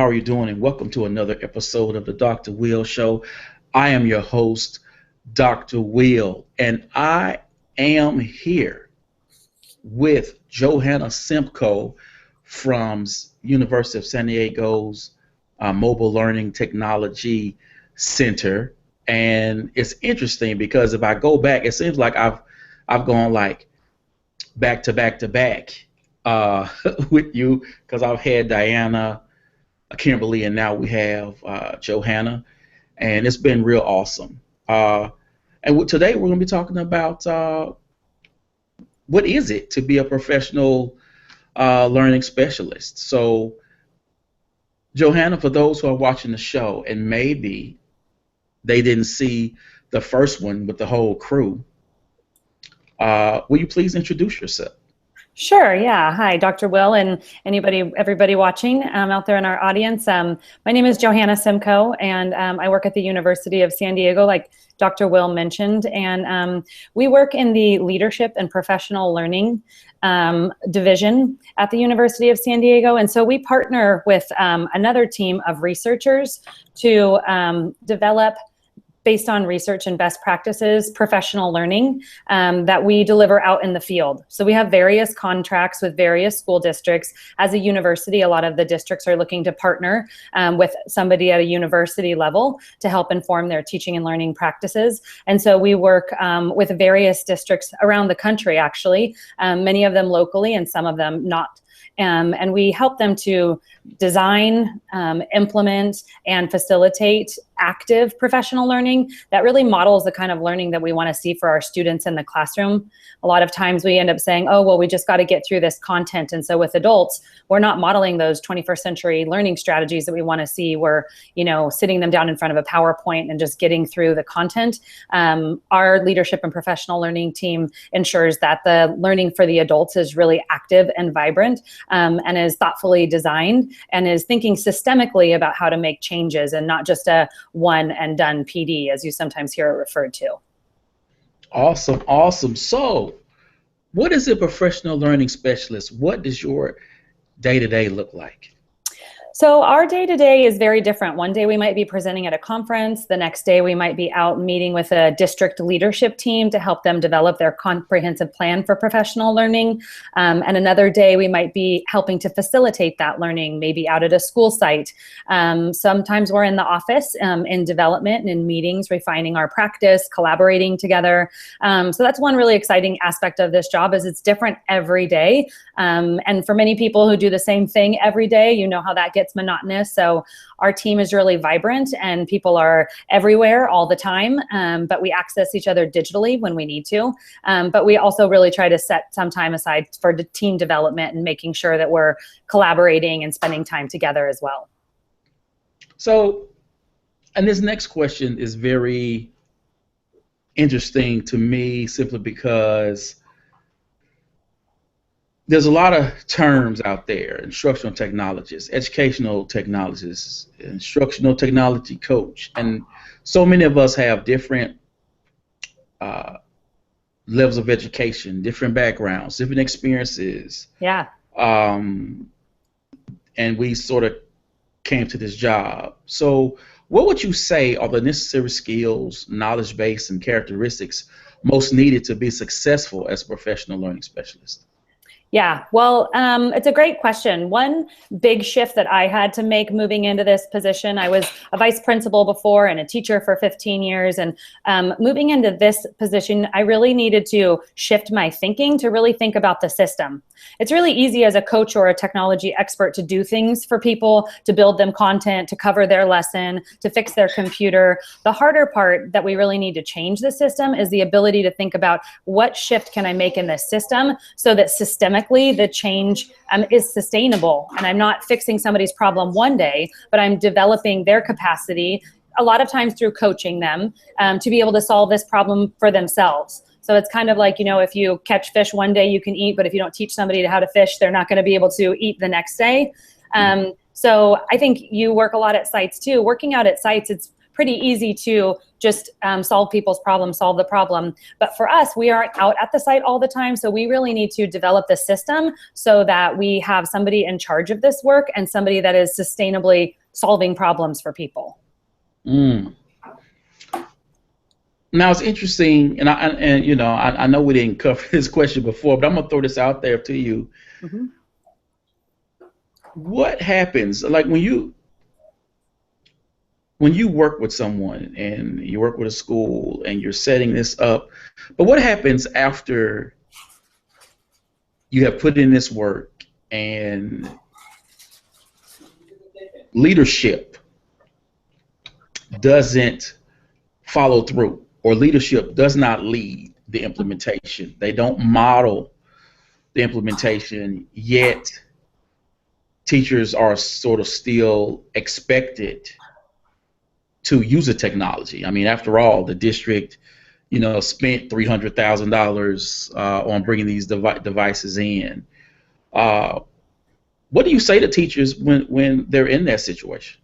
are you doing? And welcome to another episode of the Dr. Will Show. I am your host, Dr. Will, and I am here with JoHanna Simko from University of San Diego's Mobile Learning Technology Center. And it's interesting because if I go back, it seems like I've gone like back to back to back with you, because I've had Diana, Kimberly, and now we have JoHanna, and it's been real awesome. Today we're going to be talking about what is it to be a professional learning specialist. So, JoHanna, for those who are watching the show and maybe they didn't see the first one with the whole crew, will you please introduce yourself? Sure. Yeah. Hi, Dr. Will, and everybody watching out there in our audience. My name is JoHanna Simko, and I work at the University of San Diego, like Dr. Will mentioned, and we work in the leadership and professional learning division at the University of San Diego. And so we partner with another team of researchers to develop, based on research and best practices, professional learning that we deliver out in the field. So we have various contracts with various school districts. As a university, a lot of the districts are looking to partner with somebody at a university level to help inform their teaching and learning practices. And so we work with various districts around the country, actually, many of them locally and some of them not. And we help them to design, implement, and facilitate active professional learning that really models the kind of learning that we want to see for our students in the classroom. A lot of times we end up saying, oh, well, we just got to get through this content. And so with adults, we're not modeling those 21st century learning strategies that we want to see. We're, sitting them down in front of a PowerPoint and just getting through the content. Our leadership and professional learning team ensures that the learning for the adults is really active and vibrant, and is thoughtfully designed and is thinking systemically about how to make changes and not just a one and done PD, as you sometimes hear it referred to. Awesome, awesome. So, what is a professional learning specialist? What does your day-to-day look like? So our day-to-day is very different. One day we might be presenting at a conference. The next day we might be out meeting with a district leadership team to help them develop their comprehensive plan for professional learning. And another day we might be helping to facilitate that learning, maybe out at a school site. Sometimes we're in the office in development and in meetings, refining our practice, collaborating together. So that's one really exciting aspect of this job, is it's different every day. And for many people who do the same thing every day, you know how that gets monotonous. So our team is really vibrant and people are everywhere all the time, but we access each other digitally when we need to. But we also really try to set some time aside for the team development and making sure that we're collaborating and spending time together as well. So, and this next question is very interesting to me simply because there's a lot of terms out there: instructional technologists, educational technologists, instructional technology coach, and so many of us have different levels of education, different backgrounds, different experiences. Yeah. And we sort of came to this job. So what would you say are the necessary skills, knowledge base, and characteristics most needed to be successful as a professional learning specialist? Yeah, well, it's a great question. One big shift that I had to make moving into this position, I was a vice principal before and a teacher for 15 years. And moving into this position, I really needed to shift my thinking to really think about the system. It's really easy as a coach or a technology expert to do things for people, to build them content, to cover their lesson, to fix their computer. The harder part that we really need to change the system is the ability to think about what shift can I make in this system so that systemically the change is sustainable. And I'm not fixing somebody's problem one day, but I'm developing their capacity, a lot of times through coaching them, to be able to solve this problem for themselves. So it's kind of like, if you catch fish one day you can eat, but if you don't teach somebody how to fish, they're not going to be able to eat the next day. So I think you work a lot at sites too. Working out at sites, it's pretty easy to just solve people's problems, solve the problem. But for us, we aren't out at the site all the time. So we really need to develop the system so that we have somebody in charge of this work and somebody that is sustainably solving problems for people. Mm. Now it's interesting, and I know we didn't cover this question before, but I'm gonna throw this out there to you. Mm-hmm. What happens, like when you work with someone and you work with a school and you're setting this up, but what happens after you have put in this work and leadership doesn't follow through, or leadership does not lead the implementation? They don't model the implementation, yet teachers are sort of still expected to use the technology. I mean, after all, the district, spent $300,000 on bringing these devices in. What do you say to teachers when they're in that situation?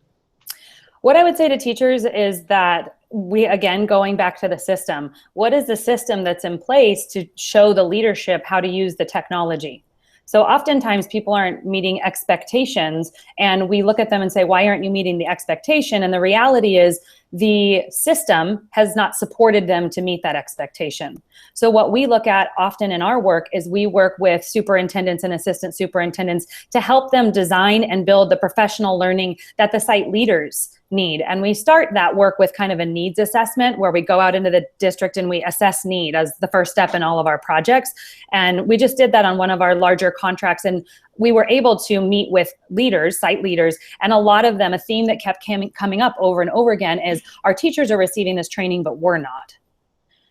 What I would say to teachers is that again, going back to the system, what is the system that's in place to show the leadership how to use the technology? So oftentimes people aren't meeting expectations, and we look at them and say, why aren't you meeting the expectation? And the reality is the system has not supported them to meet that expectation. So what we look at often in our work is we work with superintendents and assistant superintendents to help them design and build the professional learning that the site leaders need. And we start that work with kind of a needs assessment, where we go out into the district and we assess need as the first step in all of our projects. And we just did that on one of our larger contracts, and we were able to meet with leaders, site leaders, and a lot of them, a theme that kept coming up over and over again is our teachers are receiving this training, but we're not.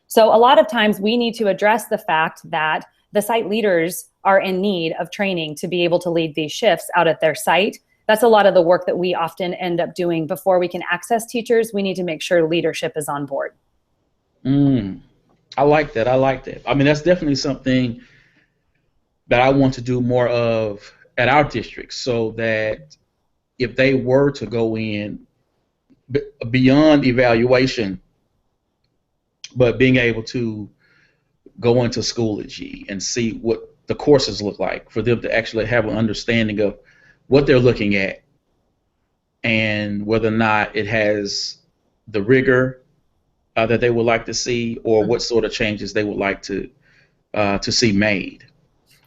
So a lot of times we need to address the fact that the site leaders are in need of training to be able to lead these shifts out at their site. That's a lot of the work that we often end up doing. Before we can access teachers, we need to make sure leadership is on board. I like that. I mean, that's definitely something that I want to do more of at our district, so that if they were to go in beyond evaluation, but being able to go into Schoology and see what the courses look like, for them to actually have an understanding of what they're looking at and whether or not it has the rigor that they would like to see, or what sort of changes they would like to see made.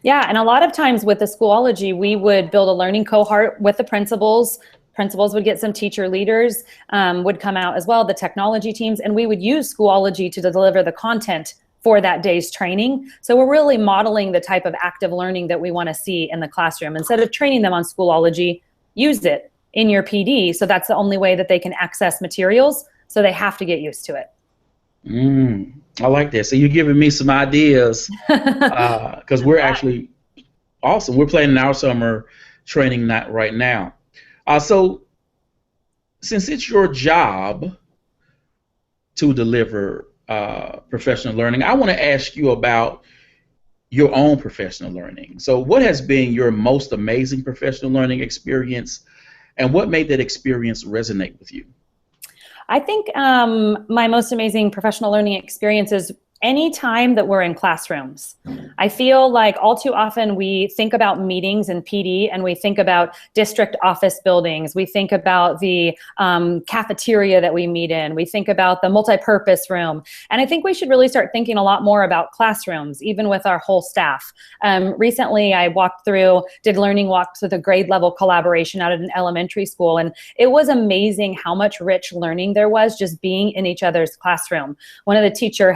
Yeah, and a lot of times with the Schoology, we would build a learning cohort with the principals. Principals would get some teacher leaders, would come out as well, the technology teams, and we would use Schoology to deliver the content for that day's training. So we're really modeling the type of active learning that we want to see in the classroom. Instead of training them on Schoology, use it in your PD. So that's the only way that they can access materials. So they have to get used to it. I like that. So you're giving me some ideas, because we're actually awesome. We're planning our summer training night right now. So since it's your job to deliver professional learning, I want to ask you about your own professional learning. So what has been your most amazing professional learning experience, and what made that experience resonate with you? I think my most amazing professional learning experience is any time that we're in classrooms. I feel like all too often we think about meetings and PD, and we think about district office buildings. We think about the cafeteria that we meet in. We think about the multi-purpose room. And I think we should really start thinking a lot more about classrooms, even with our whole staff. Recently, I did learning walks with a grade level collaboration out at an elementary school. And it was amazing how much rich learning there was just being in each other's classroom. One of the teachers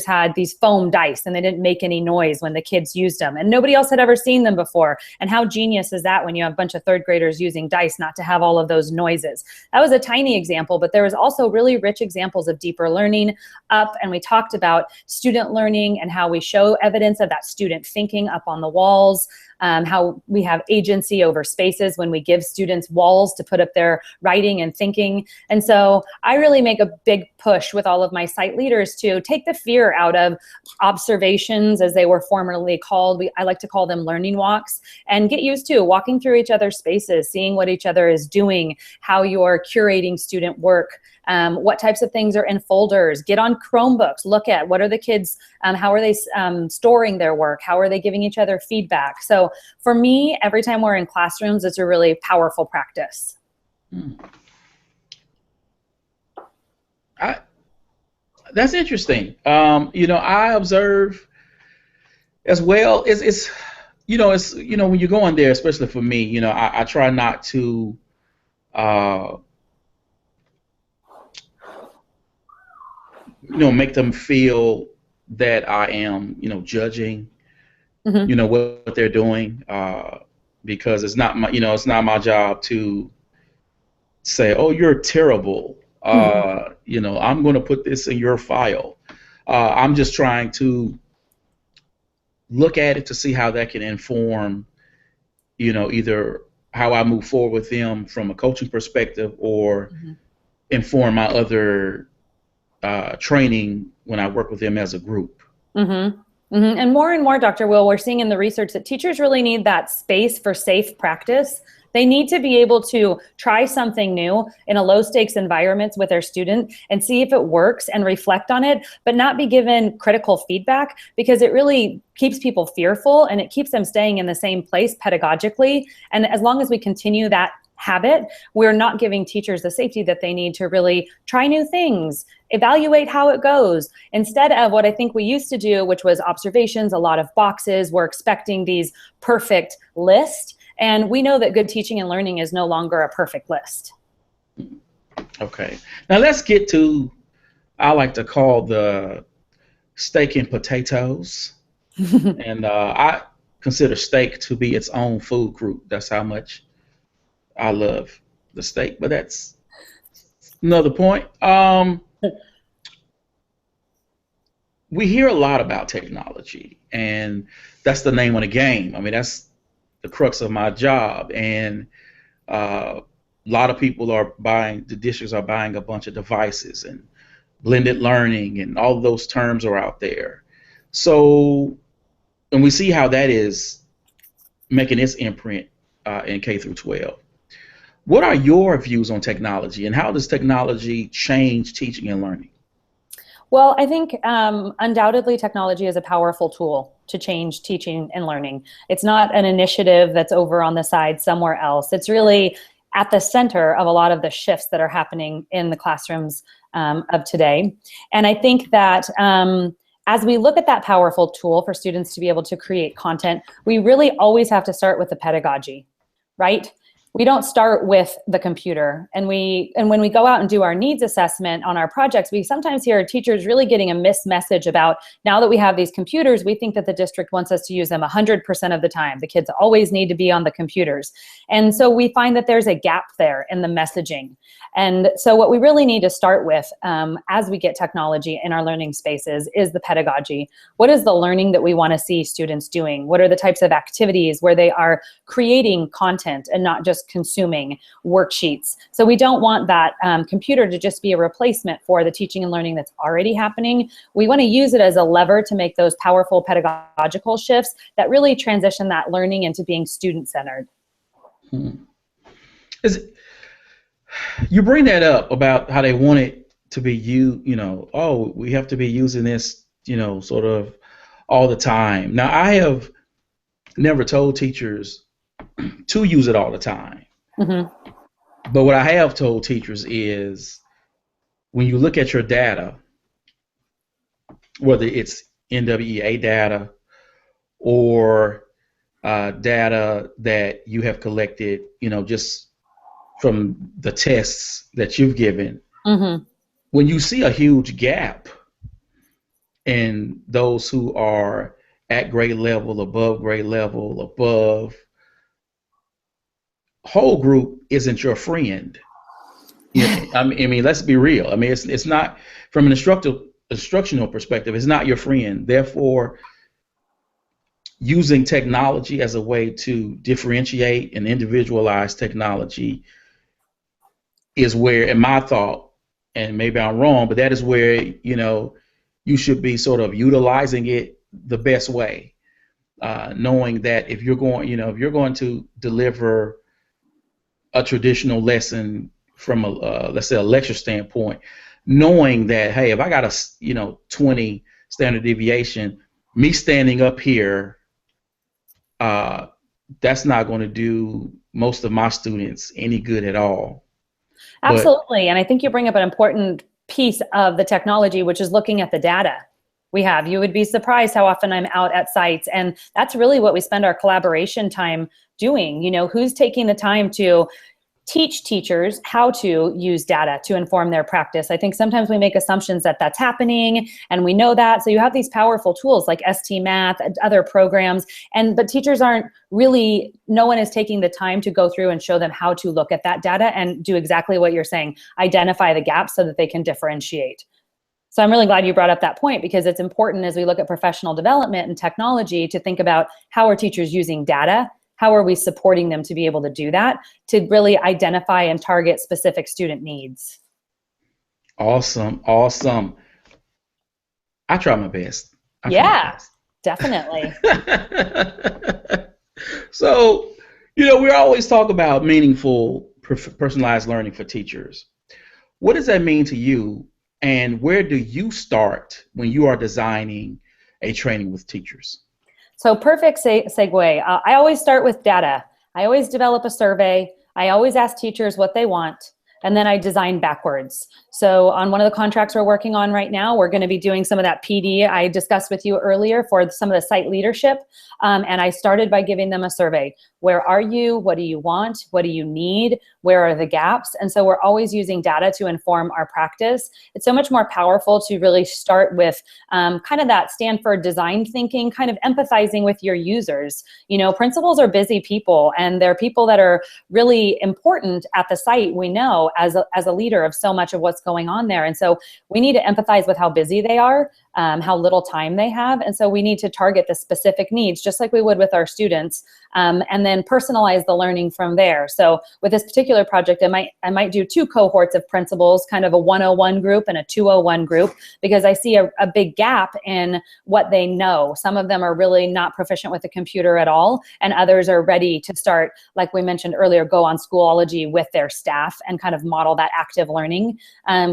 had these foam dice, and they didn't make any noise when the kids used them, and nobody else had ever seen them before. And how genius is that when you have a bunch of third graders using dice, not to have all of those noises? That was a tiny example, but there was also really rich examples of deeper learning up, and we talked about student learning and how we show evidence of that student thinking up on the walls. how we have agency over spaces when we give students walls to put up their writing and thinking. And so I really make a big push with all of my site leaders to take the fear out of observations, as they were formerly called. I like to call them learning walks, and get used to walking through each other's spaces, seeing what each other is doing, how you're curating student work, what types of things are in folders. Get on Chromebooks, look at what are the kids, how are they storing their work, how are they giving each other feedback. So for me, every time we're in classrooms, it's a really powerful practice. That's interesting. I observe as well. It's when you're going there, especially for me, I try not to make them feel that I am, judging, what they're doing, because it's not my job to say, oh, you're terrible. I'm going to put this in your file. I'm just trying to look at it to see how that can inform, either how I move forward with them from a coaching perspective, or inform my other training when I work with them as a group. And more, Dr. Will, we're seeing in the research that teachers really need that space for safe practice. They need to be able to try something new in a low stakes environment with their student and see if it works and reflect on it, but not be given critical feedback, because it really keeps people fearful and it keeps them staying in the same place pedagogically. And as long as we continue that habit, we're not giving teachers the safety that they need to really try new things, evaluate how it goes, instead of what I think we used to do, which was observations, a lot of boxes. We're expecting these perfect lists. And we know that good teaching and learning is no longer a perfect list. Okay. Now let's get to, I like to call the steak and potatoes. And I consider steak to be its own food group. That's how much I love the steak, but that's another point. We hear a lot about technology, and that's the name of the game. I mean, that's the crux of my job, and a lot of people are buying, the districts are buying a bunch of devices, and blended learning and all of those terms are out there. So, and we see how that is making its imprint in K through 12. What are your views on technology, and how does technology change teaching and learning? Well, I think undoubtedly technology is a powerful tool to change teaching and learning. It's not an initiative that's over on the side somewhere else. It's really at the center of a lot of the shifts that are happening in the classrooms of today. And I think that as we look at that powerful tool for students to be able to create content, we really always have to start with the pedagogy, right? We don't start with the computer. And when we go out and do our needs assessment on our projects, we sometimes hear teachers really getting a missed message about, now that we have these computers, we think that the district wants us to use them 100% of the time. The kids always need to be on the computers. And so we find that there's a gap there in the messaging. And so what we really need to start with as we get technology in our learning spaces is the pedagogy. What is the learning that we want to see students doing? What are the types of activities where they are creating content and not just consuming worksheets? So we don't want that computer to just be a replacement for the teaching and learning that's already happening. We want to use it as a lever to make those powerful pedagogical shifts that really transition that learning into being student-centered. You bring that up about how they want it to be oh, we have to be using this, sort of all the time. Now, I have never told teachers to use it all the time. But what I have told teachers is, when you look at your data, whether it's NWEA data or data that you have collected, just from the tests that you've given, when you see a huge gap in those who are at grade level, above grade level, above, whole group isn't your friend. I mean, let's be real. I mean, it's not, from an instructional perspective, it's not your friend. Therefore, using technology as a way to differentiate and individualize technology is where, in my thought, and maybe I'm wrong, but that is where, you should be sort of utilizing it the best way, knowing that if you're going to deliver a traditional lesson from let's say a lecture standpoint, knowing that, hey, if I got a 20 standard deviation, me standing up here, that's not going to do most of my students any good at all. Absolutely. And I think you bring up an important piece of the technology, which is looking at the data we have. You would be surprised how often I'm out at sites, and that's really what we spend our collaboration time doing. Who's taking the time to teach teachers how to use data to inform their practice. I think sometimes we make assumptions that that's happening, and we know that. So you have these powerful tools like ST Math and other programs, but teachers aren't really, no one is taking the time to go through and show them how to look at that data and do exactly what you're saying, identify the gaps so that they can differentiate. So I'm really glad you brought up that point, because it's important as we look at professional development and technology to think about how are teachers using data. How are we supporting them to be able to do that, to really identify and target specific student needs? Awesome. I try my best. Definitely. So, we always talk about meaningful, personalized learning for teachers. What does that mean to you, and where do you start when you are designing a training with teachers? So perfect segue. I always start with data. I always develop a survey. I always ask teachers what they want, and then I design backwards. So on one of the contracts we're working on right now, we're going to be doing some of that PD I discussed with you earlier for some of the site leadership. And I started by giving them a survey. Where are you? What do you want? What do you need? Where are the gaps? And so we're always using data to inform our practice. It's so much more powerful to really start with kind of that Stanford design thinking, kind of empathizing with your users. Principals are busy people, and they're people that are really important at the site, we know, as a leader of so much of what's going on there. And so we need to empathize with how busy they are, how little time they have. And so we need to target the specific needs, just like we would with our students, and then personalize the learning from there. So with this particular project, I might do 2 cohorts of principals, kind of a 101 group and a 201 group, because I see a big gap in what they know. Some of them are really not proficient with the computer at all, and others are ready to start, like we mentioned earlier, go on Schoology with their staff and kind of model that active learning.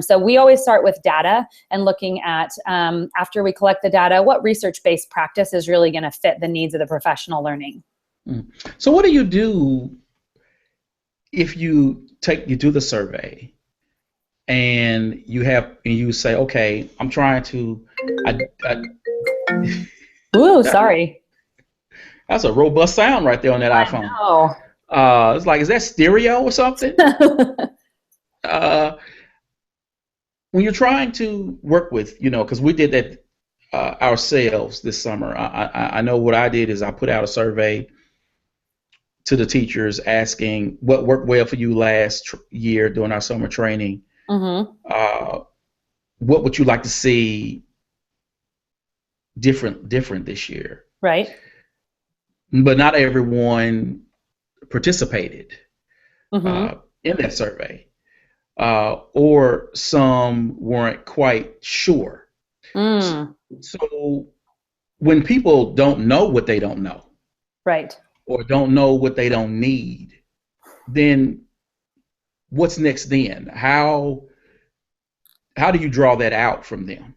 So we always start with data and looking at, after we collect the data, what research-based practice is really going to fit the needs of the professional learning. So what do you do if you do the survey and you say, okay, I'm trying to, Ooh, sorry. That's a robust sound right there on that iPhone. Know. It's like, is that stereo or something? When you're trying to work with, because we did that ourselves this summer. I know what I did is I put out a survey to the teachers asking what worked well for you last year during our summer training. Mm-hmm. What would you like to see different this year? Right. But not everyone participated mm-hmm. In that survey, or some weren't quite sure. So when people don't know what they don't know, right, or don't know what they don't need, then what's next then? How do you draw that out from them?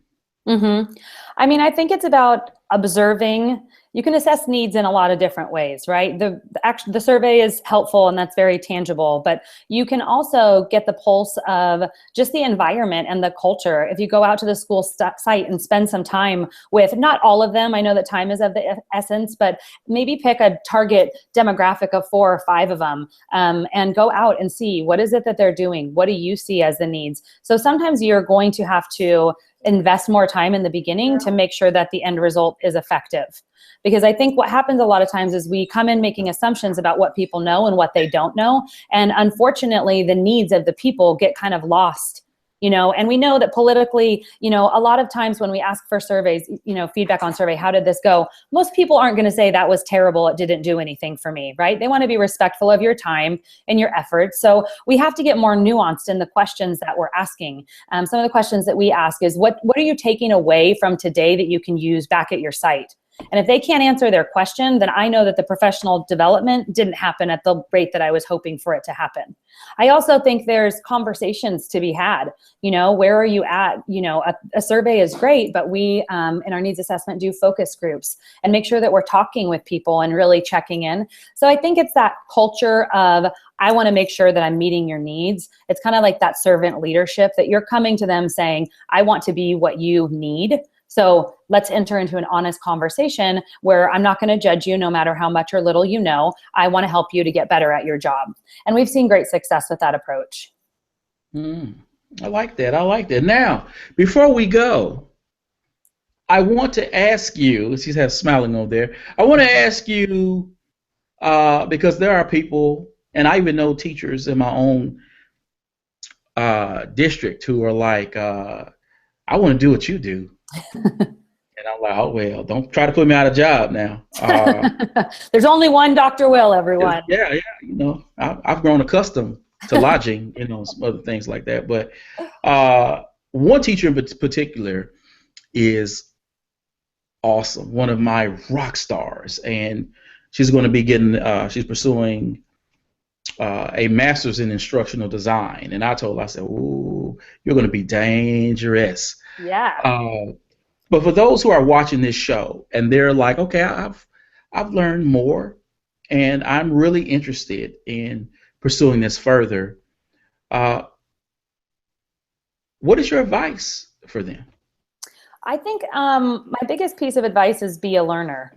Mm-hmm. I mean, I think it's about observing. You can assess needs in a lot of different ways, right? The survey is helpful, and that's very tangible, but you can also get the pulse of just the environment and the culture. If you go out to the school site and spend some time with, not all of them, I know that time is of the essence, but maybe pick a target demographic of 4 or 5 of them, and go out and see, what is it that they're doing? What do you see as the needs? So sometimes you're going to have to invest more time in the beginning to make sure that the end result is effective. Because I think what happens a lot of times is we come in making assumptions about what people know and what they don't know. And unfortunately, the needs of the people get kind of lost And we know that politically, a lot of times when we ask for surveys, feedback on survey, how did this go? Most people aren't going to say that was terrible, it didn't do anything for me, right? They want to be respectful of your time and your efforts. So we have to get more nuanced in the questions that we're asking. Some of the questions that we ask is, what are you taking away from today that you can use back at your site? And if they can't answer their question, then I know that the professional development didn't happen at the rate that I was hoping for it to happen. I also think there's conversations to be had. Where are you at? A survey is great, but we, in our needs assessment, do focus groups and make sure that we're talking with people and really checking in. So I think it's that culture of, I want to make sure that I'm meeting your needs. It's kind of like that servant leadership, that you're coming to them saying, I want to be what you need. So let's enter into an honest conversation where I'm not going to judge you no matter how much or little you know. I want to help you to get better at your job. And we've seen great success with that approach. I like that. I like that. Now, before we go, I want to ask you, she's have smiling over there, I want to ask you, because there are people, and I even know teachers in my own district who are like, I want to do what you do. And I'm like, oh, well, don't try to put me out of job now. There's only one Dr. Will, everyone. Yeah. I've grown accustomed to lodging, some other things like that. But one teacher in particular is awesome, one of my rock stars, and she's going to be she's pursuing a master's in instructional design. And I told her, I said, ooh, you're going to be dangerous. Yeah. But for those who are watching this show and they're like, okay, I've learned more and I'm really interested in pursuing this further, what is your advice for them? I think my biggest piece of advice is be a learner.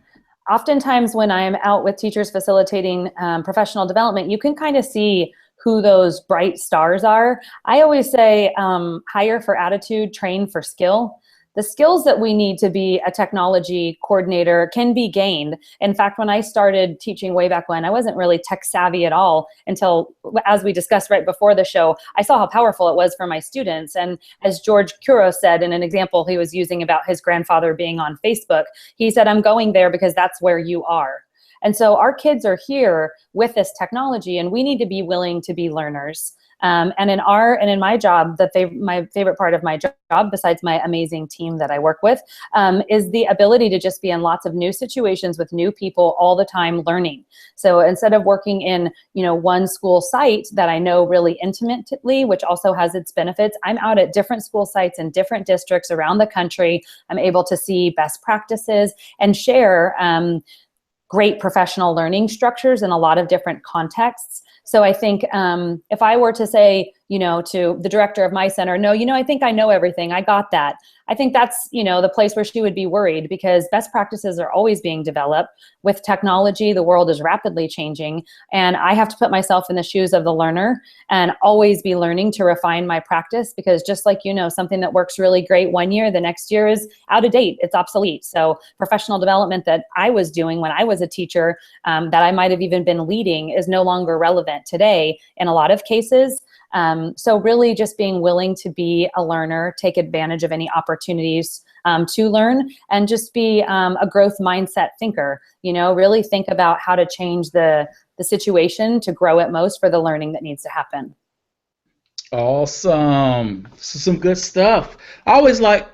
Oftentimes when I'm out with teachers facilitating professional development, you can kind of see who those bright stars are. I always say hire for attitude, train for skill. The skills that we need to be a technology coordinator can be gained. In fact, when I started teaching way back when, I wasn't really tech savvy at all until, as we discussed right before the show, I saw how powerful it was for my students. And as George Curos said in an example he was using about his grandfather being on Facebook, he said, I'm going there because that's where you are. And so our kids are here with this technology, and we need to be willing to be learners. And in my job, my favorite part of my job, besides my amazing team that I work with, is the ability to just be in lots of new situations with new people all the time learning. So instead of working in, one school site that I know really intimately, which also has its benefits, I'm out at different school sites in different districts around the country. I'm able to see best practices and share great professional learning structures in a lot of different contexts. So I think if I were to say, to the director of my center, no, I think I know everything, I got that. I think that's, the place where she would be worried, because best practices are always being developed. With technology, the world is rapidly changing, and I have to put myself in the shoes of the learner and always be learning to refine my practice, because just like, something that works really great one year, the next year is out of date, it's obsolete. So professional development that I was doing when I was a teacher, that I might have even been leading, is no longer relevant today in a lot of cases. So really just being willing to be a learner, take advantage of any opportunities to learn, and just be a growth mindset thinker, really think about how to change the situation to grow it most for the learning that needs to happen. Awesome. This is some good stuff. I always like,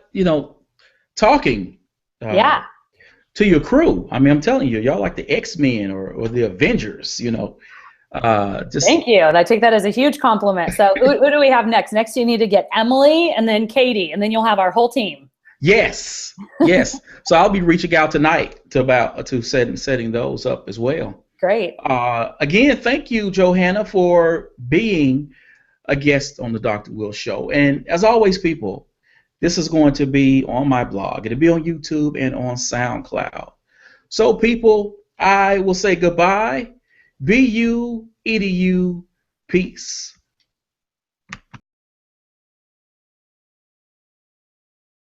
talking to your crew. I mean, I'm telling you, y'all like the X-Men or the Avengers, Thank you. I take that as a huge compliment. So who do we have next? Next, you need to get Emily and then Katie, and then you'll have our whole team. Yes. So I'll be reaching out tonight to setting those up as well. Great. Again, thank you, JoHanna, for being a guest on the Dr. Will Show. And as always, people, this is going to be on my blog. It'll be on YouTube and on SoundCloud. So, people, I will say goodbye. Be you, edu, peace.